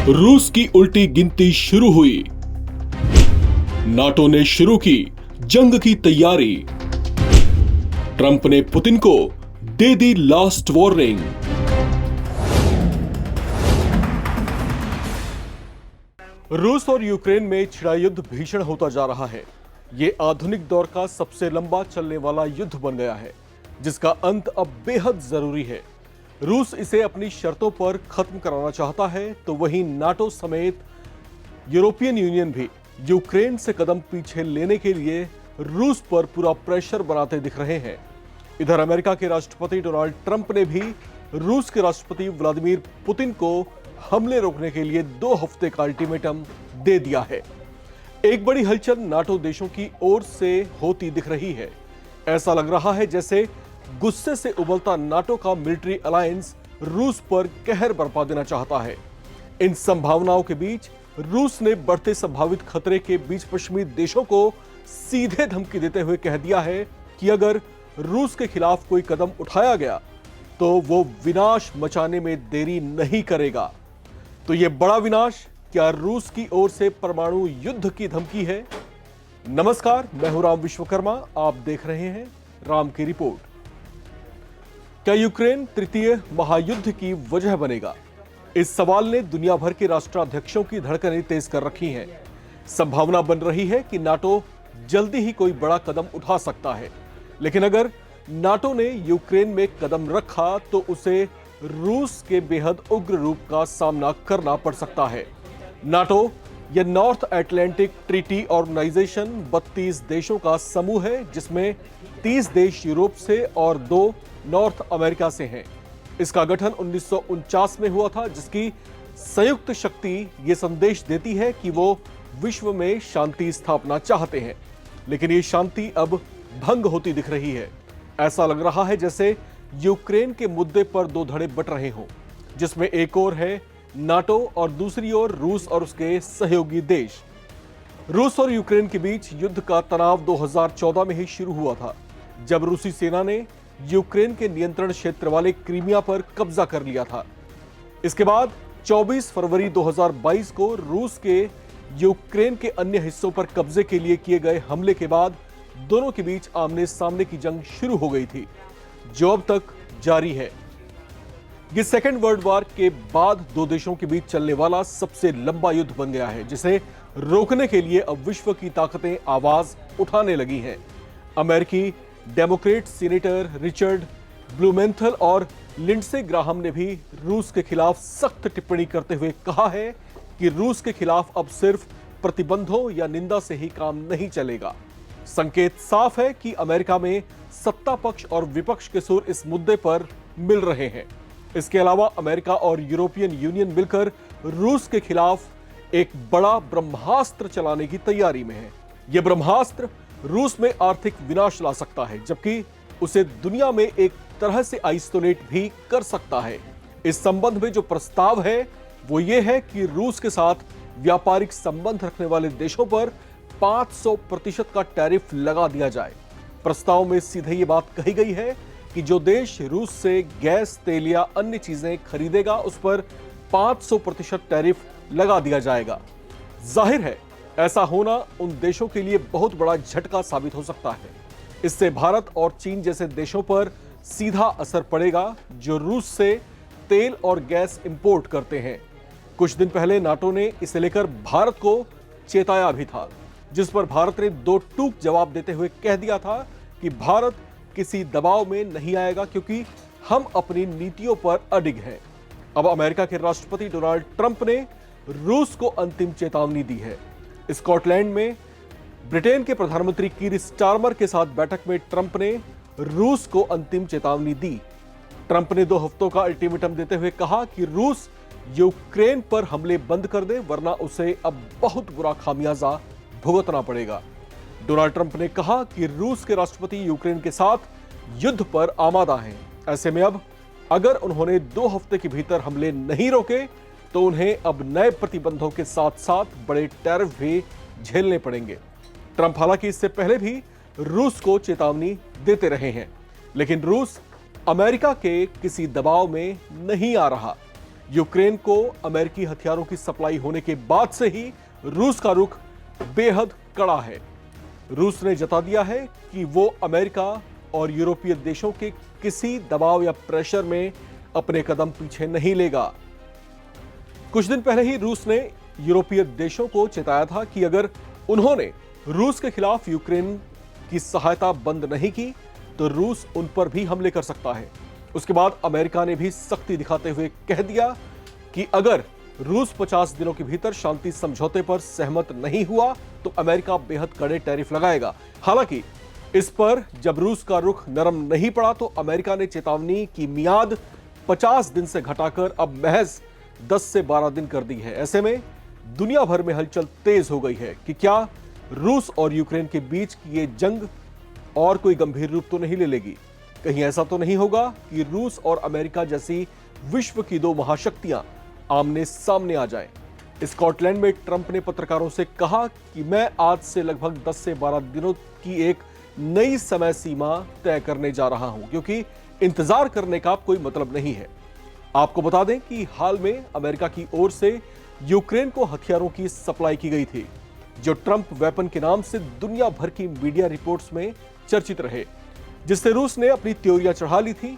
रूस की उल्टी गिनती शुरू हुई। नाटो ने शुरू की जंग की तैयारी। ट्रंप ने पुतिन को दे दी लास्ट वार्निंग। रूस और यूक्रेन में छिड़ा युद्ध भीषण होता जा रहा है। ये आधुनिक दौर का सबसे लंबा चलने वाला युद्ध बन गया है, जिसका अंत अब बेहद जरूरी है। रूस इसे अपनी शर्तों पर खत्म कराना चाहता है, तो वहीं नाटो समेत यूरोपियन यूनियन भी यूक्रेन से कदम पीछे लेने के लिए रूस पर पूरा प्रेशर बनाते दिख रहे हैं। इधर अमेरिका के राष्ट्रपति डोनाल्ड ट्रंप ने भी रूस के राष्ट्रपति व्लादिमीर पुतिन को हमले रोकने के लिए 2 हफ्ते का अल्टीमेटम दे दिया है। एक बड़ी हलचल नाटो देशों की ओर से होती दिख रही है। ऐसा लग रहा है जैसे गुस्से से उबलता नाटो का मिलिट्री अलायंस रूस पर कहर बरपा देना चाहता है। इन संभावनाओं के बीच रूस ने बढ़ते संभावित खतरे के बीच पश्चिमी देशों को सीधे धमकी देते हुए कह दिया है कि अगर रूस के खिलाफ कोई कदम उठाया गया तो वो विनाश मचाने में देरी नहीं करेगा। तो ये बड़ा विनाश क्या रूस की ओर से परमाणु युद्ध की धमकी है? नमस्कार, मैं हूं राम विश्वकर्मा। आप देख रहे हैं राम की रिपोर्ट। क्या यूक्रेन तृतीय महायुद्ध की वजह बनेगा? इस सवाल ने दुनिया भर के राष्ट्राध्यक्षों की धड़कनें तेज कर रखी हैं। संभावना बन रही है कि नाटो जल्दी ही कोई बड़ा कदम उठा सकता है, लेकिन अगर नाटो ने यूक्रेन में कदम रखा तो उसे रूस के बेहद उग्र रूप का सामना करना पड़ सकता है। नाटो या नॉर्थ अटलांटिक ट्रीटी ऑर्गेनाइजेशन 32 देशों का समूह है, जिसमें 30 देश यूरोप से और 2 नॉर्थ अमेरिका से हैं। इसका गठन 1949 में हुआ था, जिसकी संयुक्त शक्ति ये संदेश देती है कि वो विश्व में शांति स्थापना चाहते हैं, लेकिन ये शांति अब भंग होती दिख रही है। ऐसा लग रहा है जैसे यूक्रेन के मुद्दे पर 2 धड़े बट रहे हों, जिसमें एक ओर है नाटो और दूसरी ओर रूस और उसके सहयोगी देश। रूस और यूक्रेन के बीच युद्ध का तनाव 2014 में ही शुरू हुआ था, जब रूसी सेना ने यूक्रेन के नियंत्रण क्षेत्र वाले क्रीमिया पर कब्जा कर लिया था। इसके बाद 24 फरवरी 2022 को रूस के यूक्रेन के अन्य हिस्सों पर कब्जे के लिए किए गए हमले के बाद दोनों के बीच आमने सामने की जंग शुरू हो गई थी, जो अब तक जारी है। ये सेकेंड वर्ल्ड वॉर के बाद 2 देशों के बीच चलने वाला सबसे लंबा युद्ध बन गया है, जिसे रोकने के लिए अब विश्व की ताकतें आवाज उठाने लगी हैं। अमेरिकी डेमोक्रेट सीनेटर रिचर्ड ब्लूमेंथल और लिंडसे ग्राहम ने भी रूस के खिलाफ सख्त टिप्पणी करते हुए कहा है कि रूस के खिलाफ अब सिर्फ प्रतिबंधों या निंदा से ही काम नहीं चलेगा। संकेत साफ है कि अमेरिका में सत्ता पक्ष और विपक्ष के सुर इस मुद्दे पर मिल रहे हैं। इसके अलावा अमेरिका और यूरोपियन यूनियन मिलकर रूस के खिलाफ एक बड़ा ब्रह्मास्त्र चलाने की तैयारी में है। यह ब्रह्मास्त्र रूस में आर्थिक विनाश ला सकता है, जबकि उसे दुनिया में एक तरह से आइसोलेट भी कर सकता है। इस संबंध में जो प्रस्ताव है वो ये है कि रूस के साथ व्यापारिक संबंध रखने वाले देशों पर 500% का टैरिफ लगा दिया जाए। प्रस्ताव में सीधे ये बात कही गई है कि जो देश रूस से गैस, तेल या अन्य चीजें खरीदेगा उस पर 500% टैरिफ लगा दिया जाएगा। जाहिर है ऐसा होना उन देशों के लिए बहुत बड़ा झटका साबित हो सकता है। इससे भारत और चीन जैसे देशों पर सीधा असर पड़ेगा, जो रूस से तेल और गैस इंपोर्ट करते हैं। कुछ दिन पहले नाटो ने इसे लेकर भारत को चेताया भी था, जिस पर भारत ने 2 टूक जवाब देते हुए कह दिया था कि भारत किसी दबाव में नहीं आएगा, क्योंकि हम अपनी नीतियों पर अडिग हैं। अब अमेरिका के राष्ट्रपति डोनाल्ड ट्रंप ने रूस को अंतिम चेतावनी दी है। स्कॉटलैंड में ब्रिटेन के प्रधानमंत्री कीर स्टारमर के साथ बैठक में ट्रंप ने रूस को अंतिम चेतावनी दी। ट्रंप ने 2 हफ्तों का अल्टीमेटम देते हुए कहा कि रूस यूक्रेन पर हमले बंद कर दे, वरना उसे अब बहुत बुरा खामियाजा भुगतना पड़ेगा। डोनाल्ड ट्रंप ने कहा कि रूस के राष्ट्रपति यूक्रेन के साथ युद्ध पर आमादा हैं। ऐसे में अब अगर उन्होंने 2 हफ्ते के भीतर हमले नहीं रोके तो उन्हें अब नए प्रतिबंधों के साथ साथ बड़े टैरिफ भी झेलने पड़ेंगे। ट्रंप हालांकि इससे पहले भी रूस को चेतावनी देते रहे हैं, लेकिन रूस अमेरिका के किसी दबाव में नहीं आ रहा। यूक्रेन को अमेरिकी हथियारों की सप्लाई होने के बाद से ही रूस का रुख बेहद कड़ा है। रूस ने जता दिया है कि वो अमेरिका और यूरोपीय देशों के किसी दबाव या प्रेशर में अपने कदम पीछे नहीं लेगा। कुछ दिन पहले ही रूस ने यूरोपीय देशों को चेताया था कि अगर उन्होंने रूस के खिलाफ यूक्रेन की सहायता बंद नहीं की तो रूस उन पर भी हमले कर सकता है। उसके बाद अमेरिका ने भी सख्ती दिखाते हुए कह दिया कि अगर रूस 50 दिनों के भीतर शांति समझौते पर सहमत नहीं हुआ तो अमेरिका बेहद कड़े टैरिफ लगाएगा। हालांकि इस पर जब रूस का रुख नरम नहीं पड़ा तो अमेरिका ने चेतावनी की मियाद 50 दिन से घटाकर अब महज 10 से 12 दिन कर दी है। ऐसे में दुनिया भर में हलचल तेज हो गई है कि क्या रूस और यूक्रेन के बीच की ये जंग और कोई गंभीर रूप तो नहीं ले लेगी। कहीं ऐसा तो नहीं होगा कि रूस और अमेरिका जैसी विश्व की दो महाशक्तियां आमने सामने आ जाएं। स्कॉटलैंड में ट्रंप ने पत्रकारों से कहा कि मैं आज से लगभग 10 से 12 दिनों की एक नई समय सीमा तय करने जा रहा हूं, क्योंकि इंतजार करने का कोई मतलब नहीं है। आपको बता दें कि हाल में अमेरिका की ओर से यूक्रेन को हथियारों की सप्लाई की गई थी, जो ट्रंप वेपन के नाम से दुनिया भर की मीडिया रिपोर्ट्स में चर्चित रहे, जिससे रूस ने अपनी त्योरियां चढ़ा ली थी।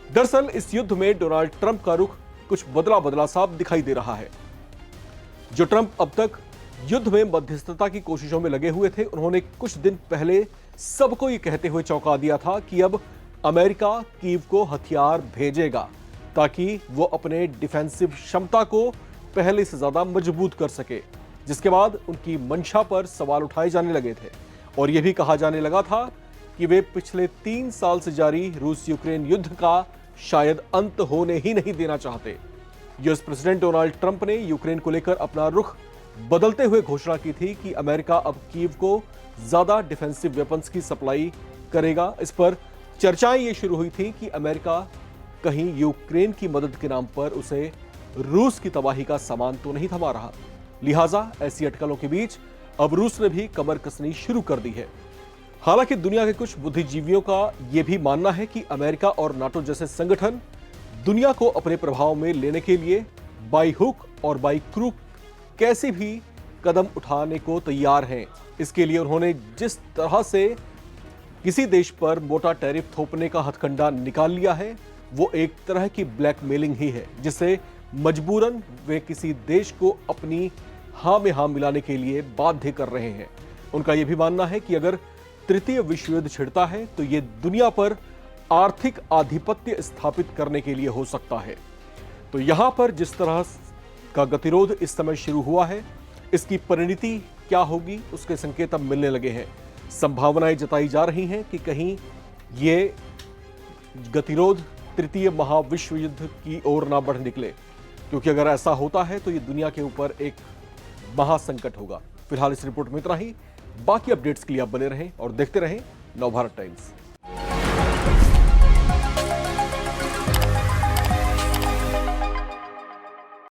दरअसल इस युद्ध में डोनाल्ड ट्रंप का रुख कुछ बदला बदला सा दिखाई दे रहा है। जो ट्रंप अब तक युद्ध में मध्यस्थता की कोशिशों में लगे हुए थे, उन्होंने कुछ दिन पहले सबको ये कहते हुए चौंका दिया था कि अब अमेरिका कीव को हथियार भेजेगा ताकि वो अपने डिफेंसिव क्षमता को पहले से ज्यादा मजबूत कर सके, जिसके बाद उनकी मंशा पर सवाल उठाए जाने लगे थे और यह भी कहा जाने लगा था कि वे पिछले 3 साल से जारी रूस यूक्रेन युद्ध का शायद अंत होने ही नहीं देना चाहते। यूएस प्रेसिडेंट डोनाल्ड ट्रंप ने यूक्रेन को लेकर अपना रुख बदलते हुए घोषणा की थी कि अमेरिका अब कीव को ज्यादा डिफेंसिव वेपन्स की सप्लाई करेगा। इस पर चर्चाएं ये शुरू हुई थी कि अमेरिका कहीं यूक्रेन की मदद के नाम पर उसे रूस की तबाही का सामान तो नहीं थमा रहा। लिहाजा ऐसी अटकलों के बीच अब रूस ने भी कमर कसनी शुरू कर दी है। हालांकि दुनिया के कुछ बुद्धिजीवियों का यह भी मानना है कि अमेरिका और नाटो जैसे संगठन दुनिया को अपने प्रभाव में लेने के लिए बाई हुक और बाई क्रूक कैसे भी कदम उठाने को तैयार हैं। इसके लिए उन्होंने जिस तरह से किसी देश पर मोटा टैरिफ थोपने का हथकंडा निकाल लिया है, वो एक तरह की ब्लैकमेलिंग ही है, जिससे मजबूरन वे किसी देश को अपनी हाँ में हाँ मिलाने के लिए बाध्य कर रहे हैं। उनका यह भी मानना है कि अगर तृतीय विश्व युद्ध छिड़ता है तो यह दुनिया पर आर्थिक आधिपत्य स्थापित करने के लिए हो सकता है। तो यहां पर जिस तरह का गतिरोध इस समय शुरू हुआ है, इसकी परिणति क्या होगी उसके संकेत अब मिलने लगे हैं। संभावनाएं जताई जा रही हैं कि कहीं ये गतिरोध तृतीय महाविश्व युद्ध की ओर ना बढ़ निकले, क्योंकि अगर ऐसा होता है तो ये दुनिया के ऊपर एक महासंकट होगा। फिलहाल इस रिपोर्ट में इतना ही। बाकी अपडेट्स के लिए आप बने रहें और देखते रहें नवभारत टाइम्स।